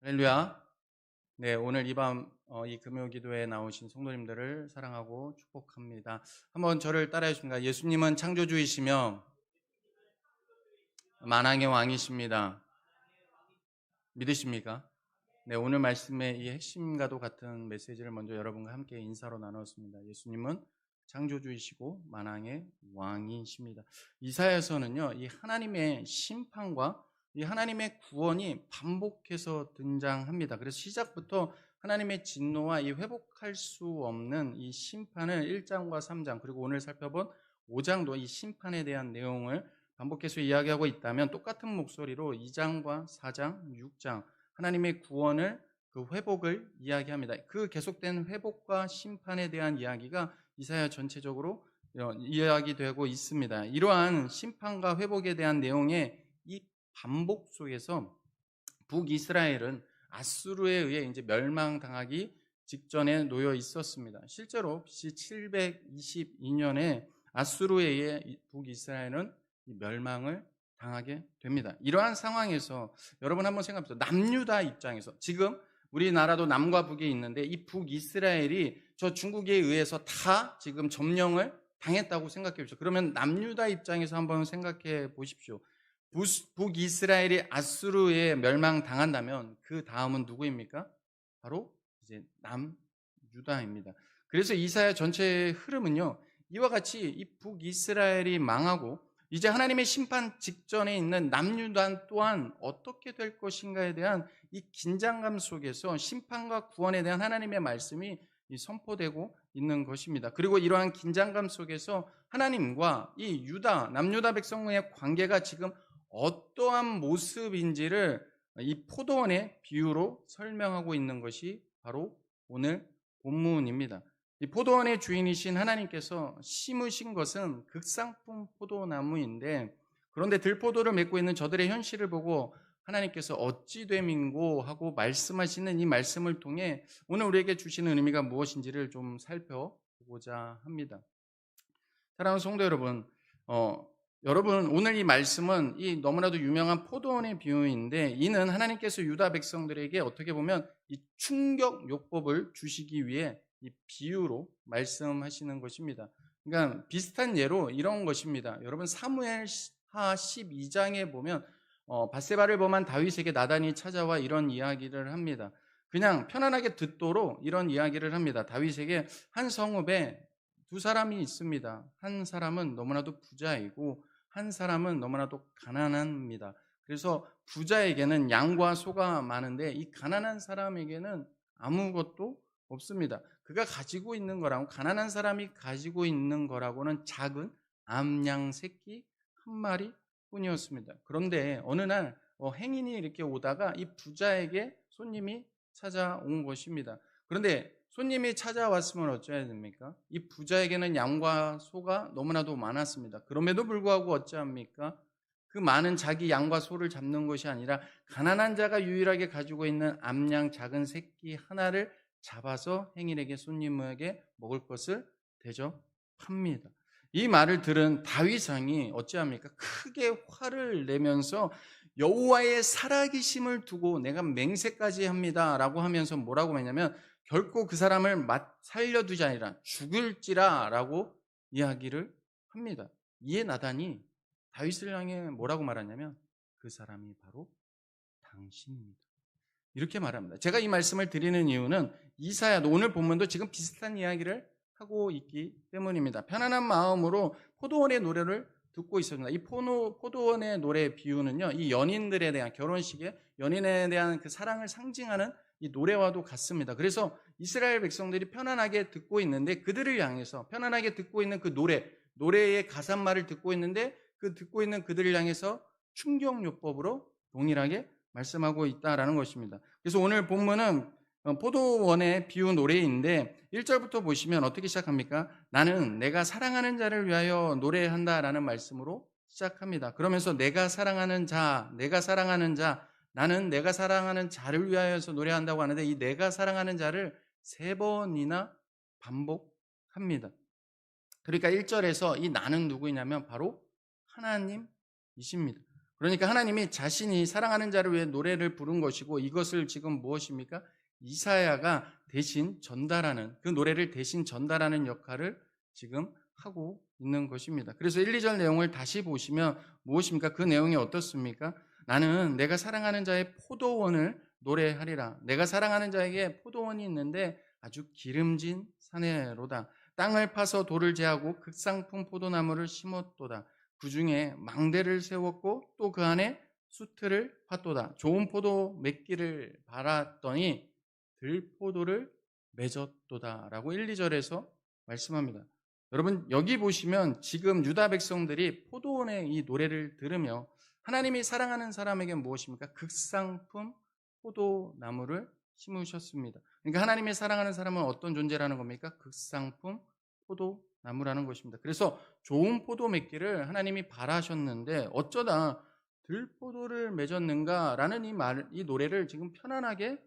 할렐루야. 네, 오늘 이 밤 이 금요 기도에 나오신 성도님들을 사랑하고 축복합니다. 한번 저를 따라해 주십니까? 예수님은 창조주이시며 만왕의 왕이십니다. 믿으십니까? 네, 오늘 말씀의 이 핵심과도 같은 메시지를 먼저 여러분과 함께 인사로 나눴습니다. 예수님은 창조주이시고 만왕의 왕이십니다. 이사야서는요, 이 하나님의 심판과 이 하나님의 구원이 반복해서 등장합니다. 그래서 시작부터 하나님의 진노와 이 회복할 수 없는 이 심판을 1장과 3장 그리고 오늘 살펴본 5장도 이 심판에 대한 내용을 반복해서 이야기하고 있다면 똑같은 목소리로 2장과 4장, 6장 하나님의 구원을 그 회복을 이야기합니다. 그 계속된 회복과 심판에 대한 이야기가 이사야 전체적으로 이야기되고 있습니다. 이러한 심판과 회복에 대한 내용의 이 반복 속에서 북이스라엘은 아수르에 의해 이제 멸망당하기 직전에 놓여 있었습니다. 실제로 BC 722년에 아수르에 의해 북이스라엘은 멸망을 당하게 됩니다. 이러한 상황에서 여러분 한번 생각해 보세요. 남유다 입장에서 지금 우리나라도 남과 북에 있는데 이 북이스라엘이 저 중국에 의해서 다 지금 점령을 당했다고 생각해 보십시오. 그러면 남유다 입장에서 한번 생각해 보십시오. 북이스라엘이 아수르에 멸망당한다면 그 다음은 누구입니까? 바로 이제 남유다입니다. 그래서 이사야 전체의 흐름은요, 이와 같이 이 북이스라엘이 망하고 이제 하나님의 심판 직전에 있는 남유다 또한 어떻게 될 것인가에 대한 이 긴장감 속에서 심판과 구원에 대한 하나님의 말씀이 선포되고 있는 것입니다. 그리고 이러한 긴장감 속에서 하나님과 이 남유다 백성의 관계가 지금 어떠한 모습인지를 이 포도원의 비유로 설명하고 있는 것이 바로 오늘 본문입니다. 이 포도원의 주인이신 하나님께서 심으신 것은 극상품 포도나무인데 그런데 들포도를 맺고 있는 저들의 현실을 보고 하나님께서 어찌 됨인고 하고 말씀하시는 이 말씀을 통해 오늘 우리에게 주시는 의미가 무엇인지를 좀 살펴보고자 합니다. 사랑하는 성도 여러분, 여러분 오늘 이 말씀은 이 너무나도 유명한 포도원의 비유인데 이는 하나님께서 유다 백성들에게 어떻게 보면 이 충격 요법을 주시기 위해 이 비유로 말씀하시는 것입니다. 그러니까 비슷한 예로 이런 것입니다. 여러분 사무엘하 12장에 보면 밧세바를 범한 다윗에게 나단이 찾아와 이런 이야기를 합니다. 그냥 편안하게 듣도록 이런 이야기를 합니다. 다윗에게 한 성읍에 두 사람이 있습니다. 한 사람은 너무나도 부자이고 한 사람은 너무나도 가난합니다. 그래서 부자에게는 양과 소가 많은데 이 가난한 사람에게는 아무것도 없습니다. 그가 가지고 있는 거랑 가난한 사람이 가지고 있는 거라고는 작은 암양 새끼 한 마리 뿐이었습니다. 그런데 어느 날 행인이 이렇게 오다가 이 부자에게 손님이 찾아온 것입니다. 그런데 손님이 찾아왔으면 어찌해야 됩니까? 이 부자에게는 양과 소가 너무나도 많았습니다. 그럼에도 불구하고 어찌합니까? 그 많은 자기 양과 소를 잡는 것이 아니라 가난한 자가 유일하게 가지고 있는 암양 작은 새끼 하나를 잡아서 행인에게 손님에게 먹을 것을 대접합니다. 이 말을 들은 다윗 왕이 어찌합니까? 크게 화를 내면서 여호와의 살아계심을 두고 내가 맹세까지 합니다라고 하면서 뭐라고 했냐면 결코 그 사람을 살려두지 아니라 죽을지라라고 이야기를 합니다. 이에 나단이 다윗을 향해 뭐라고 말하냐면 그 사람이 바로 당신입니다. 이렇게 말합니다. 제가 이 말씀을 드리는 이유는 이사야도 오늘 본문도 지금 비슷한 이야기를 하고 있기 때문입니다. 편안한 마음으로 포도원의 노래를 듣고 있었습니다. 이 포도원의 노래 비유는요, 이 연인들에 대한 결혼식에 연인에 대한 그 사랑을 상징하는 이 노래와도 같습니다. 그래서 이스라엘 백성들이 편안하게 듣고 있는데 그들을 향해서 편안하게 듣고 있는 그 노래의 가사말을 듣고 있는데 그 듣고 있는 그들을 향해서 충격요법으로 동일하게 말씀하고 있다라는 것입니다. 그래서 오늘 본문은 포도원의 비유 노래인데 1절부터 보시면 어떻게 시작합니까? 나는 내가 사랑하는 자를 위하여 노래한다라는 말씀으로 시작합니다. 그러면서 내가 사랑하는 자, 나는 내가 사랑하는 자를 위하여서 노래한다고 하는데 이 내가 사랑하는 자를 3번이나 반복합니다. 그러니까 1절에서 이 나는 누구이냐면 바로 하나님이십니다. 그러니까 하나님이 자신이 사랑하는 자를 위해 노래를 부른 것이고 이것을 지금 무엇입니까? 이사야가 대신 전달하는 그 노래를 대신 전달하는 역할을 지금 하고 있는 것입니다. 그래서 1, 2절 내용을 다시 보시면 무엇입니까? 그 내용이 어떻습니까? 나는 내가 사랑하는 자의 포도원을 노래하리라. 내가 사랑하는 자에게 포도원이 있는데 아주 기름진 사내로다. 땅을 파서 돌을 제하고 극상품 포도나무를 심었도다. 그 중에 망대를 세웠고 또 그 안에 수틀을 팠도다. 좋은 포도 맺기를 바랐더니 들포도를 맺었도다. 라고 1, 2절에서 말씀합니다. 여러분 여기 보시면 지금 유다 백성들이 포도원의 이 노래를 들으며 하나님이 사랑하는 사람에게 무엇입니까? 극상품 포도나무를 심으셨습니다. 그러니까 하나님이 사랑하는 사람은 어떤 존재라는 겁니까? 극상품 포도나무라는 것입니다. 그래서 좋은 포도 맺기를 하나님이 바라셨는데 어쩌다 들포도를 맺었는가라는 이 노래를 지금 편안하게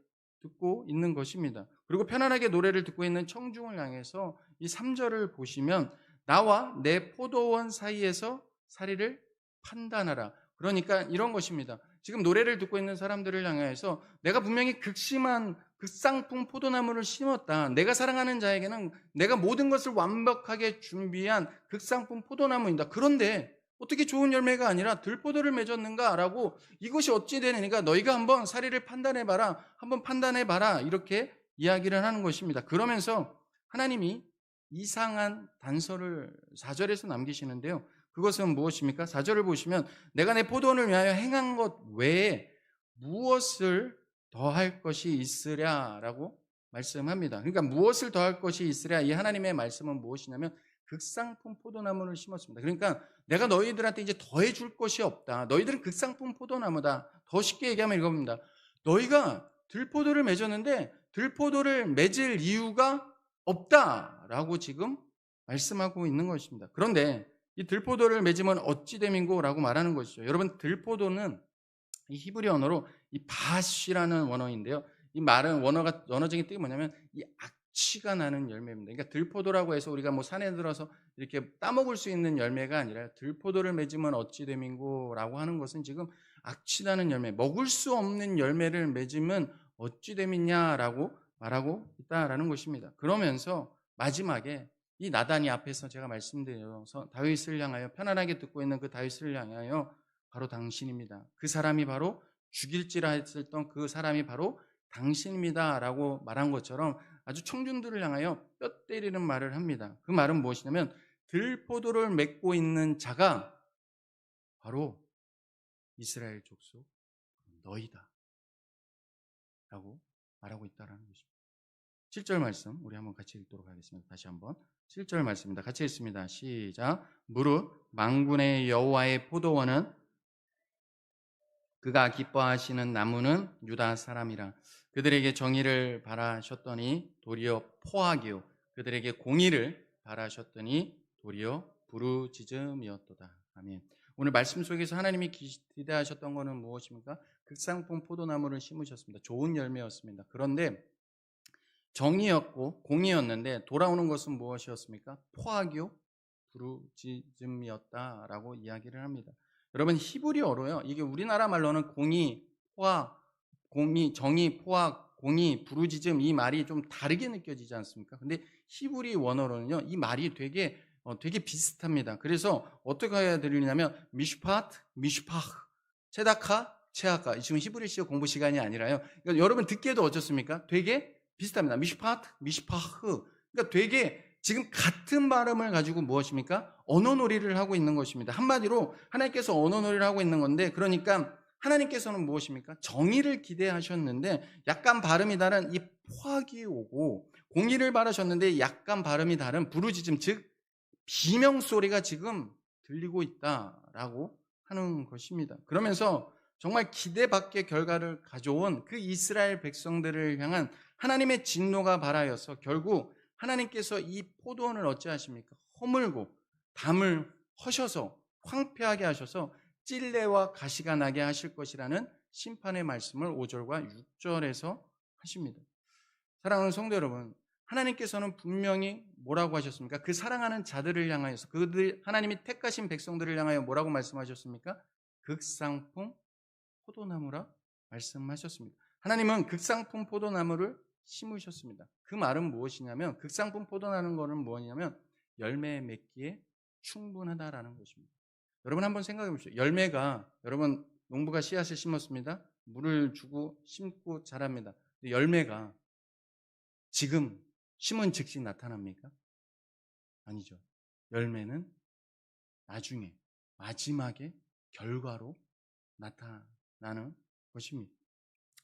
듣고 있는 것입니다. 그리고 편안하게 노래를 듣고 있는 청중을 향해서 이 3절을 보시면 나와 내 포도원 사이에서 사리를 판단하라. 그러니까 이런 것입니다. 지금 노래를 듣고 있는 사람들을 향해서 내가 분명히 극심한 극상품 포도나무를 심었다. 내가 사랑하는 자에게는 내가 모든 것을 완벽하게 준비한 극상품 포도나무입니다. 그런데 어떻게 좋은 열매가 아니라 들포도를 맺었는가라고 이것이 어찌 되느니까 너희가 한번 사리를 판단해봐라. 한번 판단해봐라. 이렇게 이야기를 하는 것입니다. 그러면서 하나님이 이상한 단서를 4절에서 남기시는데요. 그것은 무엇입니까? 4절을 보시면 내가 내 포도원을 위하여 행한 것 외에 무엇을 더할 것이 있으랴라고 말씀합니다. 그러니까 무엇을 더할 것이 있으랴 이 하나님의 말씀은 무엇이냐면 극상품 포도나무를 심었습니다. 그러니까 내가 너희들한테 이제 더해 줄 것이 없다. 너희들은 극상품 포도나무다. 더 쉽게 얘기하면 이겁니다. 너희가 들포도를 맺었는데 들포도를 맺을 이유가 없다라고 지금 말씀하고 있는 것입니다. 그런데 이 들포도를 맺으면 어찌 됨인고라고 말하는 것이죠. 여러분 들포도는 이 히브리 언어로 이 바시라는 원어인데요. 이 말은 원어적인 뜻이 뭐냐면 이 악취가 나는 열매입니다. 그러니까 들포도라고 해서 우리가 뭐 산에 들어서 이렇게 따먹을 수 있는 열매가 아니라 들포도를 맺으면 어찌 됨인고라고 하는 것은 지금 악취 나는 열매, 먹을 수 없는 열매를 맺으면 어찌 됨이냐라고 말하고 있다라는 것입니다. 그러면서 마지막에 이 나단이 앞에서 제가 말씀드려서 다윗을 향하여 편안하게 듣고 있는 그 다윗을 향하여 바로 당신입니다. 그 사람이 바로 죽일지라 했었던 그 사람이 바로 당신입니다라고 말한 것처럼 아주 청중들을 향하여 뼈 때리는 말을 합니다. 그 말은 무엇이냐면 들포도를 맺고 있는 자가 바로 이스라엘 족속 너희다 라고 말하고 있다는 것입니다. 7절 말씀 우리 한번 같이 읽도록 하겠습니다. 다시 한번 7절 말씀입니다. 같이 읽습니다. 시작. 무릇 만군의 여호와의 포도원은 그가 기뻐하시는 나무는 유다 사람이라. 그들에게 정의를 바라셨더니 도리어 포악이요 그들에게 공의를 바라셨더니 도리어 부르짖음이었도다. 아멘. 오늘 말씀 속에서 하나님이 기대하셨던 것은 무엇입니까? 극상품 포도나무를 심으셨습니다. 좋은 열매였습니다. 그런데 정의였고 공의였는데 돌아오는 것은 무엇이었습니까? 포악이요 부르짖음이었다라고 이야기를 합니다. 여러분 히브리어로요. 이게 우리나라 말로는 공의, 포악, 공의, 정의, 포악, 공의, 부르짖음 이 말이 좀 다르게 느껴지지 않습니까? 근데 히브리 원어로는요. 이 말이 되게 비슷합니다. 그래서 어떻게 해야 되느냐면 미슈파트, 미슈파흐, 체다카, 체하카. 지금 히브리어 공부 시간이 아니라요. 그러니까 여러분 듣기에도 어떻습니까? 되게 비슷합니다. 미슈파트, 미슈파흐. 그러니까 되게 지금 같은 발음을 가지고 무엇입니까? 언어놀이를 하고 있는 것입니다. 한마디로 하나님께서 언어놀이를 하고 있는 건데 그러니까 하나님께서는 무엇입니까? 정의를 기대하셨는데 약간 발음이 다른 이 포악이 오고 공의를 바라셨는데 약간 발음이 다른 부르짖음 즉 비명소리가 지금 들리고 있다라고 하는 것입니다. 그러면서 정말 기대 밖의 결과를 가져온 그 이스라엘 백성들을 향한 하나님의 진노가 발하여서 결국 하나님께서 이 포도원을 어찌하십니까? 허물고 담을 허셔서 황폐하게 하셔서 찔레와 가시가 나게 하실 것이라는 심판의 말씀을 5절과 6절에서 하십니다. 사랑하는 성도 여러분, 하나님께서는 분명히 뭐라고 하셨습니까? 그 사랑하는 자들을 향하여서 그들 하나님이 택하신 백성들을 향하여 뭐라고 말씀하셨습니까? 극상품 포도나무라 말씀하셨습니다. 하나님은 극상품 포도나무를 심으셨습니다. 그 말은 무엇이냐면, 극상품 포도나무는 거는 무엇이냐면 열매 맺기에 충분하다라는 것입니다. 여러분 한번 생각해 보십시오. 열매가, 여러분 농부가 씨앗을 심었습니다. 물을 주고 심고 자랍니다. 열매가 지금 심은 즉시 나타납니까? 아니죠. 열매는 나중에, 마지막에 결과로 나타나는 것입니다.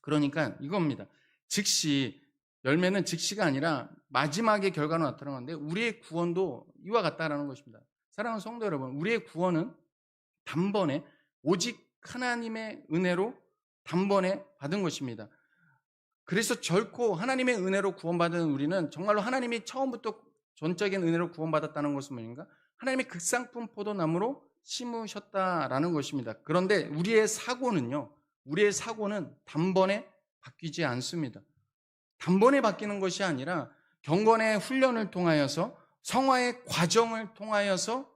그러니까 이겁니다. 즉시, 열매는 즉시가 아니라 마지막에 결과로 나타나는 건데, 우리의 구원도 이와 같다라는 것입니다. 사랑하는 성도 여러분, 우리의 구원은 단번에, 오직 하나님의 은혜로 단번에 받은 것입니다. 그래서 결코 하나님의 은혜로 구원받은 우리는 정말로 하나님이 처음부터 전적인 은혜로 구원받았다는 것은 뭐인가? 하나님의 극상품 포도나무로 심으셨다라는 것입니다. 그런데 우리의 사고는 단번에 바뀌지 않습니다. 단번에 바뀌는 것이 아니라 경건의 훈련을 통하여서, 성화의 과정을 통하여서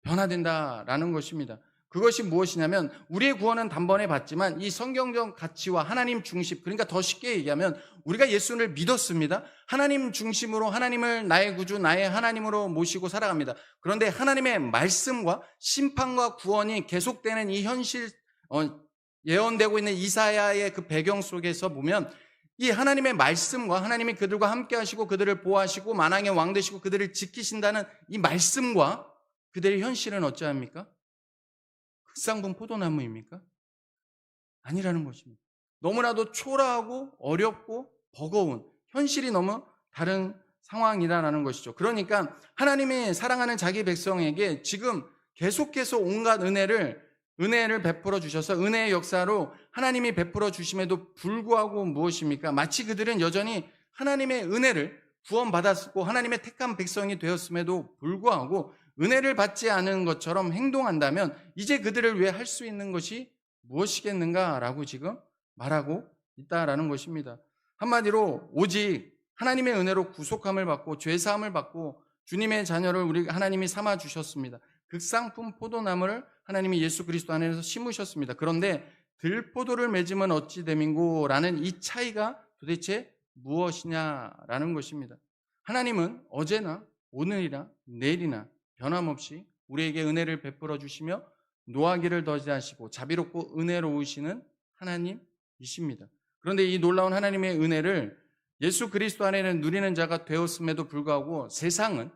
변화된다라는 것입니다. 그것이 무엇이냐면, 우리의 구원은 단번에 받지만 이 성경적 가치와 하나님 중심, 그러니까 더 쉽게 얘기하면 우리가 예수를 믿었습니다. 하나님 중심으로 하나님을 나의 구주, 나의 하나님으로 모시고 살아갑니다. 그런데 하나님의 말씀과 심판과 구원이 계속되는 이 현실, 예언되고 있는 이사야의 그 배경 속에서 보면, 이 하나님의 말씀과 하나님이 그들과 함께 하시고 그들을 보호하시고 만왕의 왕 되시고 그들을 지키신다는 이 말씀과 그들의 현실은 어찌합니까? 극상품 포도나무입니까? 아니라는 것입니다. 너무나도 초라하고 어렵고 버거운 현실이 너무 다른 상황이라는 것이죠. 그러니까 하나님이 사랑하는 자기 백성에게 지금 계속해서 온갖 은혜를 베풀어 주셔서, 은혜의 역사로 하나님이 베풀어 주심에도 불구하고 무엇입니까? 마치 그들은 여전히 하나님의 은혜를 구원받았고 하나님의 택한 백성이 되었음에도 불구하고 은혜를 받지 않은 것처럼 행동한다면 이제 그들을 위해 할 수 있는 것이 무엇이겠는가라고 지금 말하고 있다라는 것입니다. 한마디로 오직 하나님의 은혜로 구속함을 받고 죄사함을 받고 주님의 자녀를 우리 하나님이 삼아 주셨습니다. 극상품 포도나무를 하나님이 예수 그리스도 안에서 심으셨습니다. 그런데 들포도를 맺으면 어찌 됨인고라는 이 차이가 도대체 무엇이냐라는 것입니다. 하나님은 어제나 오늘이나 내일이나 변함없이 우리에게 은혜를 베풀어 주시며 노하기를 더디하시고 자비롭고 은혜로우시는 하나님이십니다. 그런데 이 놀라운 하나님의 은혜를 예수 그리스도 안에는 누리는 자가 되었음에도 불구하고 세상은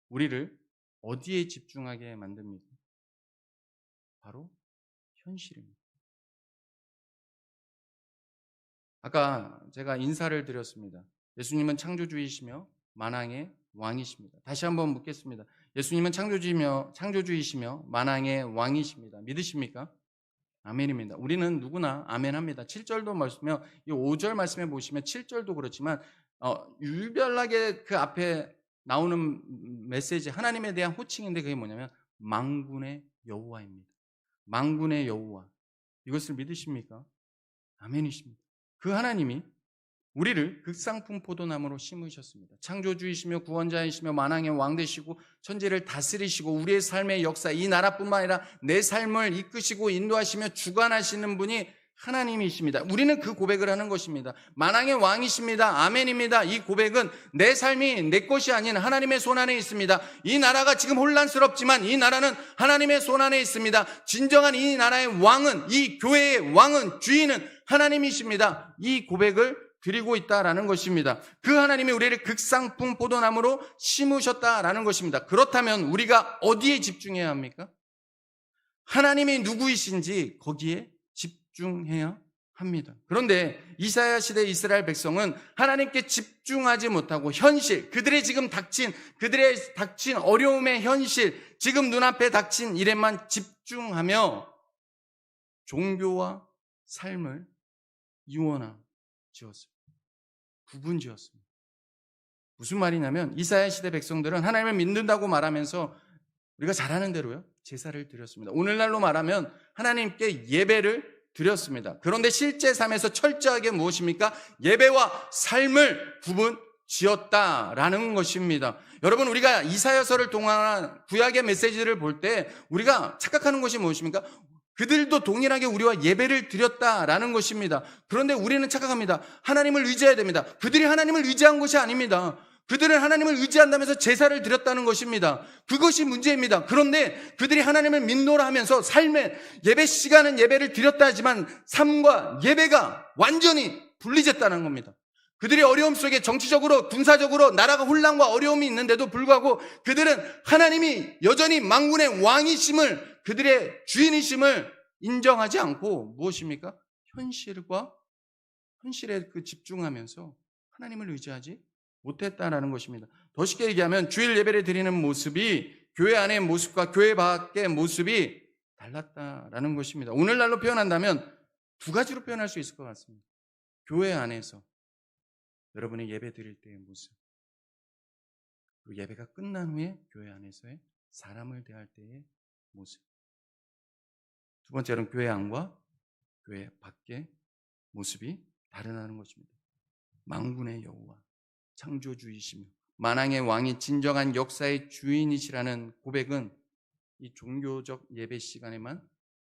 우리를 어디에 집중하게 만듭니까? 바로 현실입니다. 아까 제가 인사를 드렸습니다. 예수님은 창조주이시며 만왕의 왕이십니다. 다시 한번 묻겠습니다. 예수님은 창조주이시며 만왕의 왕이십니다. 믿으십니까? 아멘입니다. 우리는 누구나 아멘합니다. 7절도 말씀이며 이 5절 말씀에 보시면 7절도 그렇지만 유별나게 그 앞에 나오는 메시지, 하나님에 대한 호칭인데 그게 뭐냐면 만군의 여호와입니다. 만군의 여호와. 이것을 믿으십니까? 아멘이십니다. 그 하나님이 우리를 극상품 포도나무로 심으셨습니다. 창조주이시며 구원자이시며 만왕의 왕 되시고 천지를 다스리시고 우리의 삶의 역사, 이 나라뿐만 아니라 내 삶을 이끄시고 인도하시며 주관하시는 분이 하나님이십니다. 우리는 그 고백을 하는 것입니다. 만왕의 왕이십니다. 아멘입니다. 이 고백은 내 삶이 내 것이 아닌 하나님의 손 안에 있습니다. 이 나라가 지금 혼란스럽지만 이 나라는 하나님의 손 안에 있습니다. 진정한 이 나라의 왕은, 이 교회의 왕은, 주인은 하나님이십니다. 이 고백을 드리고 있다라는 것입니다. 그 하나님이 우리를 극상품 포도나무로 심으셨다라는 것입니다. 그렇다면 우리가 어디에 집중해야 합니까? 하나님이 누구이신지 거기에 집중해야 합니다. 그런데 이사야 시대 이스라엘 백성은 하나님께 집중하지 못하고 현실, 그들의 닥친 어려움의 현실, 지금 눈앞에 닥친 일에만 집중하며 종교와 삶을 이원화 지었습니다. 구분 지었습니다. 무슨 말이냐면 이사야 시대 백성들은 하나님을 믿는다고 말하면서 우리가 잘하는 대로요 제사를 드렸습니다. 오늘날로 말하면 하나님께 예배를 드렸습니다. 그런데 실제 삶에서 철저하게 무엇입니까? 예배와 삶을 구분 지었다라는 것입니다. 여러분, 우리가 이사야서를 통한 구약의 메시지를 볼 때 우리가 착각하는 것이 무엇입니까? 그들도 동일하게 우리와 예배를 드렸다라는 것입니다. 그런데 우리는 착각합니다. 하나님을 의지해야 됩니다. 그들이 하나님을 의지한 것이 아닙니다. 그들은 하나님을 의지한다면서 제사를 드렸다는 것입니다. 그것이 문제입니다. 그런데 그들이 하나님을 믿노라 하면서 삶의 예배 시간은 예배를 드렸다 하지만 삶과 예배가 완전히 분리됐다는 겁니다. 그들이 어려움 속에 정치적으로, 군사적으로 나라가 혼란과 어려움이 있는데도 불구하고 그들은 하나님이 여전히 만군의 왕이심을, 그들의 주인이심을 인정하지 않고 무엇입니까? 현실에 집중하면서 하나님을 의지하지 못했다라는 것입니다. 더 쉽게 얘기하면 주일 예배를 드리는 모습이 교회 안의 모습과 교회 밖의 모습이 달랐다라는 것입니다. 오늘날로 표현한다면 두 가지로 표현할 수 있을 것 같습니다. 교회 안에서 여러분의 예배 드릴 때의 모습, 그리고 예배가 끝난 후에 교회 안에서의 사람을 대할 때의 모습. 두 번째로는 교회 안과 교회 밖의 모습이 다르다는 것입니다. 만군의 여호와, 창조주이시며 만왕의 왕이 진정한 역사의 주인이시라는 고백은 이 종교적 예배 시간에만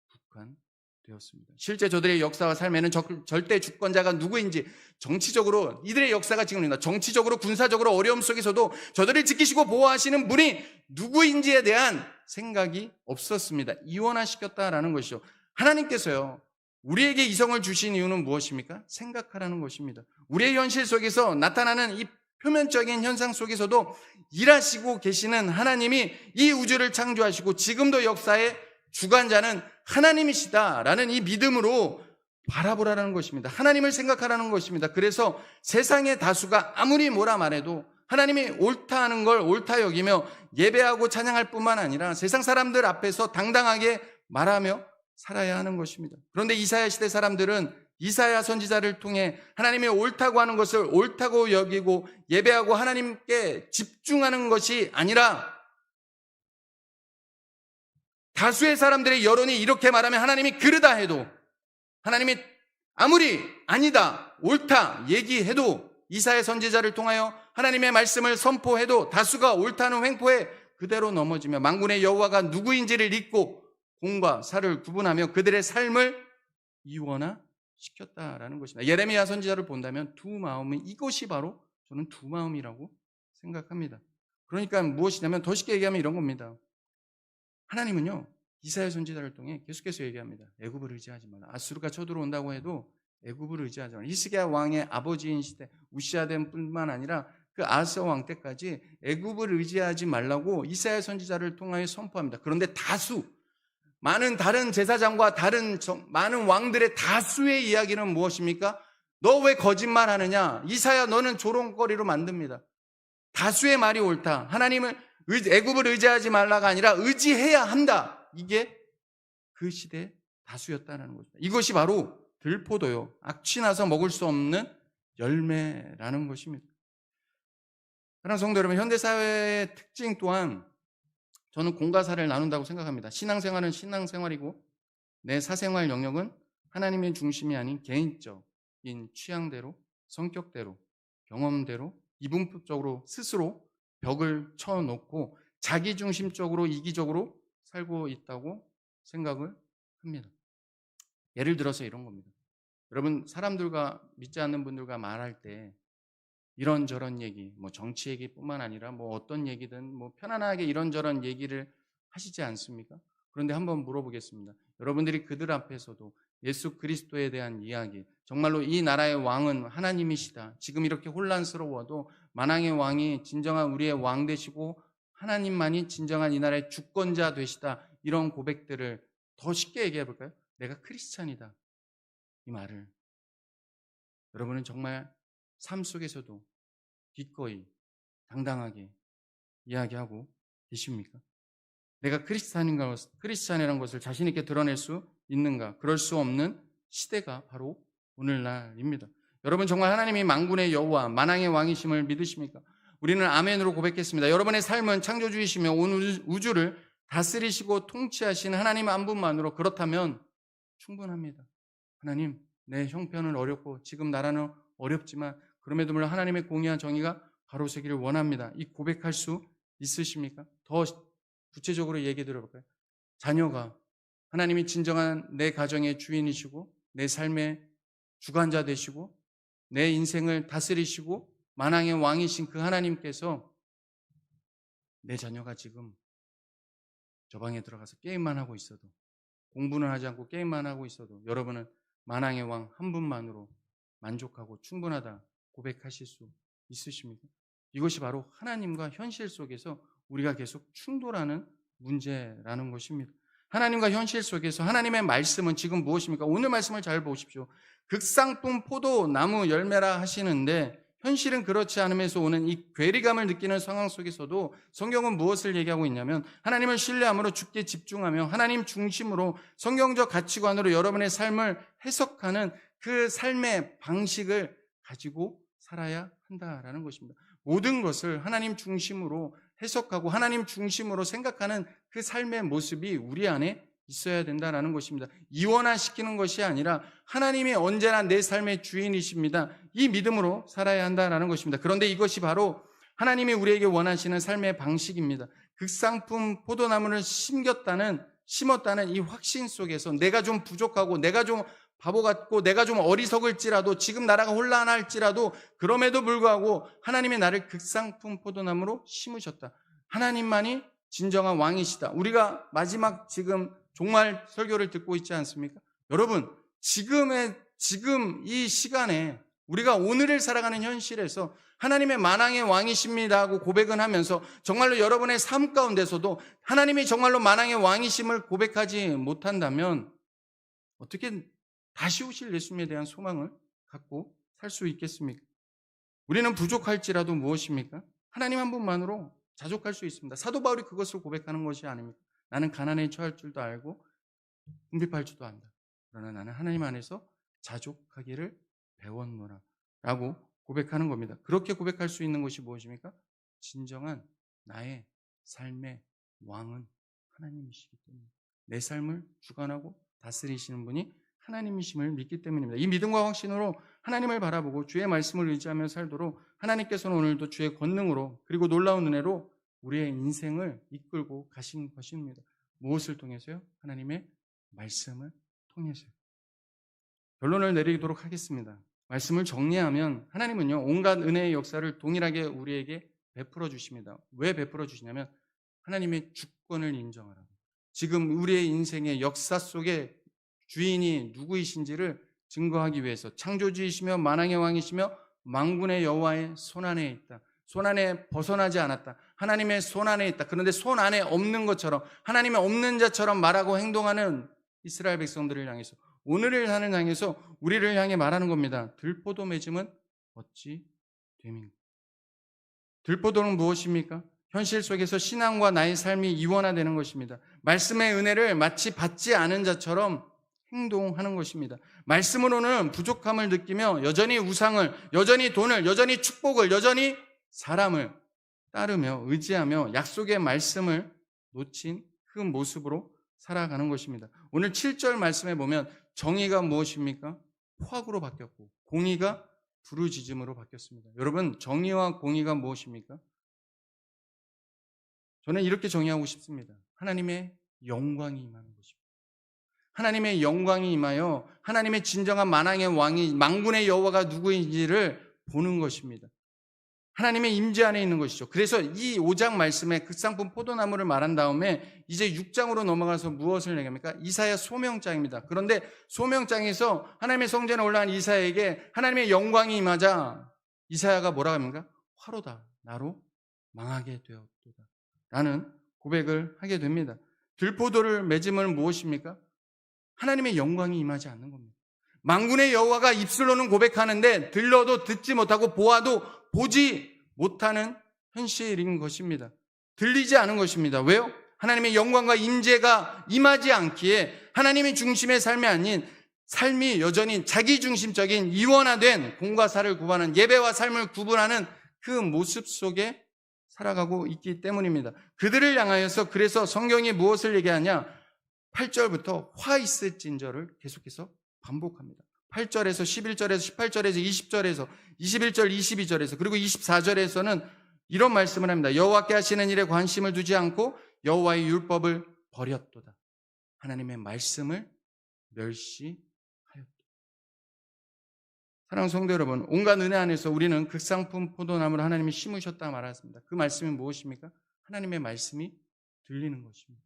국한되었습니다. 실제 저들의 역사와 삶에는 절대 주권자가 누구인지, 정치적으로 이들의 역사가 지금입니다. 정치적으로, 군사적으로 어려움 속에서도 저들을 지키시고 보호하시는 분이 누구인지에 대한 생각이 없었습니다. 이원화시켰다라는 것이죠. 하나님께서요, 우리에게 이성을 주신 이유는 무엇입니까? 생각하라는 것입니다. 우리의 현실 속에서 나타나는 이 표면적인 현상 속에서도 일하시고 계시는 하나님이 이 우주를 창조하시고 지금도 역사의 주관자는 하나님이시다라는 이 믿음으로 바라보라는 것입니다. 하나님을 생각하라는 것입니다. 그래서 세상의 다수가 아무리 뭐라 말해도 하나님이 옳다 하는 걸 옳다 여기며 예배하고 찬양할 뿐만 아니라 세상 사람들 앞에서 당당하게 말하며 살아야 하는 것입니다. 그런데 이사야 시대 사람들은 이사야 선지자를 통해 하나님이 옳다고 하는 것을 옳다고 여기고 예배하고 하나님께 집중하는 것이 아니라 다수의 사람들의 여론이 이렇게 말하면 하나님이 그르다 해도, 하나님이 아무리 아니다, 옳다 얘기해도, 이사야 선지자를 통하여 하나님의 말씀을 선포해도 다수가 옳다는 횡포에 그대로 넘어지며 만군의 여호와가 누구인지를 잊고 공과 사를 구분하며 그들의 삶을 이원화시켰다라는 것입니다. 예레미야 선지자를 본다면 두 마음이, 이것이 바로 저는 두 마음이라고 생각합니다. 그러니까 무엇이냐면 더 쉽게 얘기하면 이런 겁니다. 하나님은요, 이사야 선지자를 통해 계속해서 얘기합니다. 애굽을 의지하지 마라. 아수르가 쳐들어온다고 해도 애굽을 의지하지 마라. 히스기야 왕의 아버지인 시대 우시아댐 뿐만 아니라 그 아하스 왕 때까지 애굽을 의지하지 말라고 이사야 선지자를 통하여 선포합니다. 그런데 많은 다른 제사장과 많은 왕들의 다수의 이야기는 무엇입니까? 너 왜 거짓말하느냐? 이사야, 너는 조롱거리로 만듭니다. 다수의 말이 옳다. 하나님을 애굽을 의지하지 말라가 아니라 의지해야 한다. 이게 그 시대의 다수였다는 것입니다. 이것이 바로 들포도요, 악취나서 먹을 수 없는 열매라는 것입니다. 사랑하는 성도 여러분, 현대사회의 특징 또한 저는 공과 사를 나눈다고 생각합니다. 신앙생활은 신앙생활이고 내 사생활 영역은 하나님의 중심이 아닌 개인적인 취향대로, 성격대로, 경험대로 이분법적으로 스스로 벽을 쳐놓고 자기중심적으로 이기적으로 살고 있다고 생각을 합니다. 예를 들어서 이런 겁니다. 여러분, 사람들과, 믿지 않는 분들과 말할 때 이런저런 얘기, 정치 얘기뿐만 아니라 어떤 얘기든 편안하게 이런저런 얘기를 하시지 않습니까? 그런데 한번 물어보겠습니다. 여러분들이 그들 앞에서도 예수 그리스도에 대한 이야기, 정말로 이 나라의 왕은 하나님이시다, 지금 이렇게 혼란스러워도 만왕의 왕이 진정한 우리의 왕 되시고 하나님만이 진정한 이 나라의 주권자 되시다, 이런 고백들을 더 쉽게 얘기해 볼까요? 내가 크리스찬이다, 이 말을 여러분은 정말 삶 속에서도 기꺼이 당당하게 이야기하고 계십니까? 내가 크리스찬이라는 것을 자신 있게 드러낼 수 있는가? 그럴 수 없는 시대가 바로 오늘날입니다. 여러분, 정말 하나님이 만군의 여호와, 만왕의 왕이심을 믿으십니까? 우리는 아멘으로 고백했습니다. 여러분의 삶은 창조주이시며 온 우주를 다스리시고 통치하시는 하나님 한 분만으로 그렇다면 충분합니다. 하나님, 내 형편은 어렵고 지금 나라는 어렵지만 그럼에도 불구하고 하나님의 공의와 정의가 바로 서기를 원합니다. 이 고백할 수 있으십니까? 더 구체적으로 얘기 드려볼까요? 자녀가 하나님이 진정한 내 가정의 주인이시고 내 삶의 주관자 되시고 내 인생을 다스리시고 만왕의 왕이신 그 하나님께서 내 자녀가 지금 저 방에 들어가서 게임만 하고 있어도, 공부는 하지 않고 게임만 하고 있어도 여러분은 만왕의 왕 한 분만으로 만족하고 충분하다 고백하실 수 있으십니까? 이것이 바로 하나님과 현실 속에서 우리가 계속 충돌하는 문제라는 것입니다. 하나님과 현실 속에서 하나님의 말씀은 지금 무엇입니까? 오늘 말씀을 잘 보십시오. 극상품 포도나무 열매라 하시는데 현실은 그렇지 않으면서 오는 이 괴리감을 느끼는 상황 속에서도 성경은 무엇을 얘기하고 있냐면 하나님을 신뢰함으로 주께 집중하며 하나님 중심으로 성경적 가치관으로 여러분의 삶을 해석하는 그 삶의 방식을 가지고 살아야 한다라는 것입니다. 모든 것을 하나님 중심으로 해석하고 하나님 중심으로 생각하는 그 삶의 모습이 우리 안에 있어야 된다는 것입니다. 이원화시키는 것이 아니라 하나님이 언제나 내 삶의 주인이십니다. 이 믿음으로 살아야 한다는 것입니다. 그런데 이것이 바로 하나님이 우리에게 원하시는 삶의 방식입니다. 극상품 포도나무를 심었다는 이 확신 속에서 내가 좀 부족하고 내가 좀 바보 같고 내가 좀 어리석을지라도 지금 나라가 혼란할지라도 그럼에도 불구하고 하나님이 나를 극상품 포도나무로 심으셨다. 하나님만이 진정한 왕이시다. 우리가 마지막 지금 종말 설교를 듣고 있지 않습니까? 여러분, 지금 이 시간에 우리가 오늘을 살아가는 현실에서 하나님의 만왕의 왕이십니다 하고 고백은 하면서 정말로 여러분의 삶 가운데서도 하나님이 정말로 만왕의 왕이심을 고백하지 못한다면 어떻게 다시 오실 예수님에 대한 소망을 갖고 살 수 있겠습니까? 우리는 부족할지라도 무엇입니까? 하나님 한 분만으로 자족할 수 있습니다. 사도 바울이 그것을 고백하는 것이 아닙니까? 나는 가난에 처할 줄도 알고 궁핍할 줄도 안다. 그러나 나는 하나님 안에서 자족하기를 배웠노라 라고 고백하는 겁니다. 그렇게 고백할 수 있는 것이 무엇입니까? 진정한 나의 삶의 왕은 하나님이시기 때문에 내 삶을 주관하고 다스리시는 분이 하나님이심을 믿기 때문입니다. 이 믿음과 확신으로 하나님을 바라보고 주의 말씀을 의지하며 살도록 하나님께서는 오늘도 주의 권능으로 그리고 놀라운 은혜로 우리의 인생을 이끌고 가신 것입니다. 무엇을 통해서요? 하나님의 말씀을 통해서요. 결론을 내리도록 하겠습니다. 말씀을 정리하면 하나님은요, 온갖 은혜의 역사를 동일하게 우리에게 베풀어 주십니다. 왜 베풀어 주시냐면 하나님의 주권을 인정하라고. 지금 우리의 인생의 역사 속에 주인이 누구이신지를 증거하기 위해서 창조주이시며 만왕의 왕이시며 만군의 여호와의 손안에 있다. 손안에 벗어나지 않았다. 하나님의 손안에 있다. 그런데 손 안에 없는 것처럼 하나님의 없는 자처럼 말하고 행동하는 이스라엘 백성들을 향해서 오늘을 향해서 우리를 향해 말하는 겁니다. 들포도 맺음은 어찌 됨인가? 들포도는 무엇입니까? 현실 속에서 신앙과 나의 삶이 이원화되는 것입니다. 말씀의 은혜를 마치 받지 않은 자처럼 행동하는 것입니다. 말씀으로는 부족함을 느끼며 여전히 우상을, 여전히 돈을, 여전히 축복을, 여전히 사람을 따르며 의지하며 약속의 말씀을 놓친 그 모습으로 살아가는 것입니다. 오늘 7절 말씀에 보면 정의가 무엇입니까? 포악으로 바뀌었고 공의가 부르짖음으로 바뀌었습니다. 여러분, 정의와 공의가 무엇입니까? 저는 이렇게 정의하고 싶습니다. 하나님의 영광이 임하는 것입니다. 하나님의 영광이 임하여 하나님의 진정한 만왕의 왕이 만군의 여호와가 누구인지를 보는 것입니다. 하나님의 임재 안에 있는 것이죠. 그래서 이 5장 말씀에 극상품 포도나무를 말한 다음에 이제 6장으로 넘어가서 무엇을 얘기합니까? 이사야 소명장입니다. 그런데 소명장에서 하나님의 성전에 올라간 이사야에게 하나님의 영광이 임하자 이사야가 뭐라고 합니까? 화로다. 나로 망하게 되었도다. 라는 고백을 하게 됩니다. 들포도를 맺음은 무엇입니까? 하나님의 영광이 임하지 않는 겁니다. 만군의 여호와가 입술로는 고백하는데 들려도 듣지 못하고 보아도 보지 못하는 현실인 것입니다. 들리지 않은 것입니다. 왜요? 하나님의 영광과 임재가 임하지 않기에 하나님의 중심의 삶이 아닌 삶이 여전히 자기중심적인 이원화된 공과 사를 구분하는 예배와 삶을 구분하는 그 모습 속에 살아가고 있기 때문입니다. 그들을 향하여서 그래서 성경이 무엇을 얘기하냐? 8절부터 화 있을진저를 계속해서 반복합니다. 8절에서 11절에서 18절에서 20절에서 21절 22절에서 그리고 24절에서는 이런 말씀을 합니다. 여호와께 하시는 일에 관심을 두지 않고 여호와의 율법을 버렸도다. 하나님의 말씀을 멸시하였다. 사랑하는 성도 여러분, 온갖 은혜 안에서 우리는 극상품 포도나무를 하나님이 심으셨다 말했습니다. 그 말씀이 무엇입니까? 하나님의 말씀이 들리는 것입니다.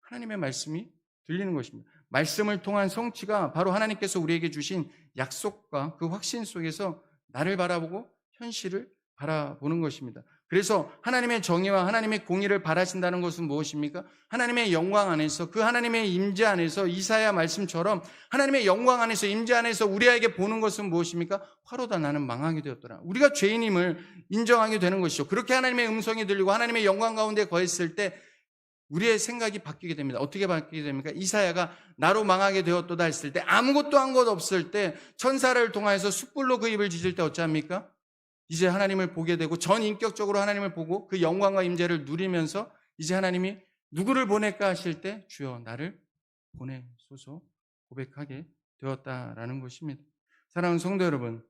하나님의 말씀이 들리는 것입니다. 말씀을 통한 성취가 바로 하나님께서 우리에게 주신 약속과 그 확신 속에서 나를 바라보고 현실을 바라보는 것입니다. 그래서 하나님의 정의와 하나님의 공의를 바라신다는 것은 무엇입니까? 하나님의 영광 안에서, 그 하나님의 임재 안에서 이사야 말씀처럼 하나님의 영광 안에서, 임재 안에서 우리에게 보는 것은 무엇입니까? 화로다 나는 망하게 되었더라. 우리가 죄인임을 인정하게 되는 것이죠. 그렇게 하나님의 음성이 들리고 하나님의 영광 가운데 거했을 때 우리의 생각이 바뀌게 됩니다. 어떻게 바뀌게 됩니까? 이사야가 나로 망하게 되었도다 했을 때, 아무것도 한 것 없을 때, 천사를 통하여서 숯불로 그 입을 찢을 때 어찌합니까? 이제 하나님을 보게 되고 전인격적으로 하나님을 보고 그 영광과 임재를 누리면서 이제 하나님이 누구를 보낼까 하실 때 주여 나를 보내소서 고백하게 되었다라는 것입니다. 사랑하는 성도 여러분,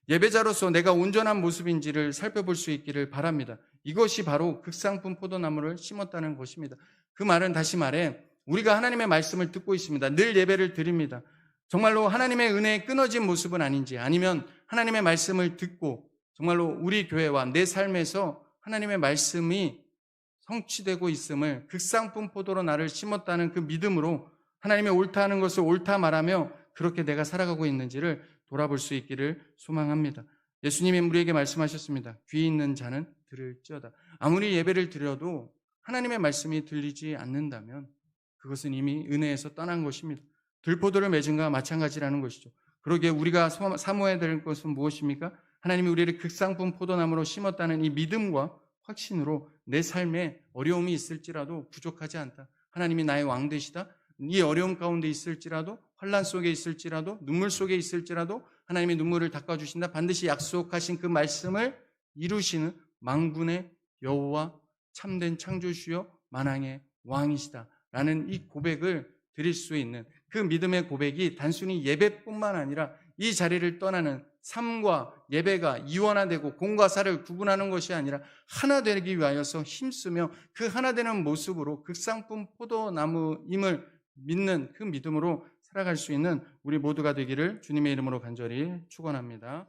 예배자로서 내가 온전한 모습인지를 살펴볼 수 있기를 바랍니다. 이것이 바로 극상품 포도나무를 심었다는 것입니다. 그 말은 다시 말해 우리가 하나님의 말씀을 듣고 있습니다. 늘 예배를 드립니다. 정말로 하나님의 은혜에 끊어진 모습은 아닌지, 아니면 하나님의 말씀을 듣고 정말로 우리 교회와 내 삶에서 하나님의 말씀이 성취되고 있음을, 극상품 포도로 나를 심었다는 그 믿음으로 하나님의 옳다 하는 것을 옳다 말하며 그렇게 내가 살아가고 있는지를 돌아볼 수 있기를 소망합니다. 예수님이 우리에게 말씀하셨습니다. 귀 있는 자는 들을지어다. 아무리 예배를 드려도 하나님의 말씀이 들리지 않는다면 그것은 이미 은혜에서 떠난 것입니다. 들포도를 맺은 것과 마찬가지라는 것이죠. 그러기에 우리가 사모해야 될 것은 무엇입니까? 하나님이 우리를 극상품 포도나무로 심었다는 이 믿음과 확신으로 내 삶에 어려움이 있을지라도 부족하지 않다. 하나님이 나의 왕 되시다. 이 어려움 가운데 있을지라도, 환난 속에 있을지라도, 눈물 속에 있을지라도 하나님이 눈물을 닦아주신다. 반드시 약속하신 그 말씀을 이루시는 만군의 여호와 참된 창조주여 만왕의 왕이시다 라는 이 고백을 드릴 수 있는 그 믿음의 고백이 단순히 예배뿐만 아니라 이 자리를 떠나는 삶과 예배가 이원화되고 공과 사를 구분하는 것이 아니라 하나 되기 위하여서 힘쓰며 그 하나 되는 모습으로 극상품 포도나무임을 믿는 그 믿음으로 살아갈 수 있는 우리 모두가 되기를 주님의 이름으로 간절히 축원합니다.